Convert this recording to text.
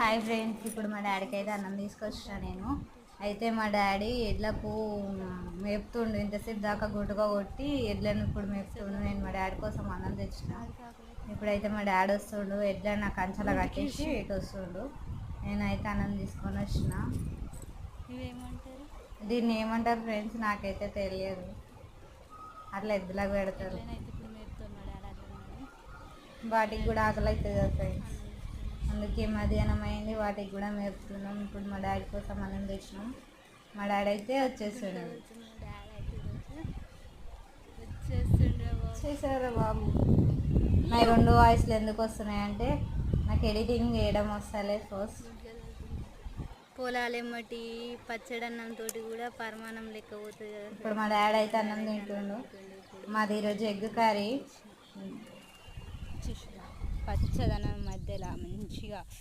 Hi friends, ఇప్పుడు మా డాడీకి అయితే అన్నం తీసుకొచ్చిన నేను. అయితే మా డాడీ ఎడ్లకు మేపుతుండు, ఇంతసేపు దాకా గుడ్డుగా కొట్టి ఎడ్లను ఇప్పుడు మేపుతుండు. నేను మా డాడీ కోసం అన్నం తెచ్చిన. ఇప్పుడైతే మా డాడీ వస్తుండు, ఎడ్లను నాకు కంచెలా కట్టేసి ఇటు వస్తుండు. నేనైతే అన్నం తీసుకొని వచ్చిన. ఇవేమంటారు? దీన్ని ఏమంటారు ఫ్రెండ్స్, నాకైతే తెలియదు. అట్లా ఎద్దులకు పెడతారు. వాటికి కూడా ఆకలి అవుతుంది కదా ఫ్రెండ్స్, అందుకే మధ్యాహ్నం అయింది, వాటికి కూడా మేపుతున్నాం. ఇప్పుడు మా డాడీ కోసం అన్నం తెచ్చినాం. మా డాడీ అయితే వచ్చేస్తున్నాడు. చేసారా బాబు? నా రెండు వాయిస్లు ఎందుకు వస్తున్నాయంటే నాకు ఎడిటింగ్ చేయడం వస్తలే. ఫస్ట్ పొలాలెమ్మటి పచ్చడి అన్నంతో కూడా పరిమాణం లెక్క పోతుంది కదా. ఇప్పుడు మా డాడీ అయితే అన్నం తింటుండు. మాది ఈరోజు ఎగ్ కర్రీ. పచ్చదనం మధ్యలో మంచిగా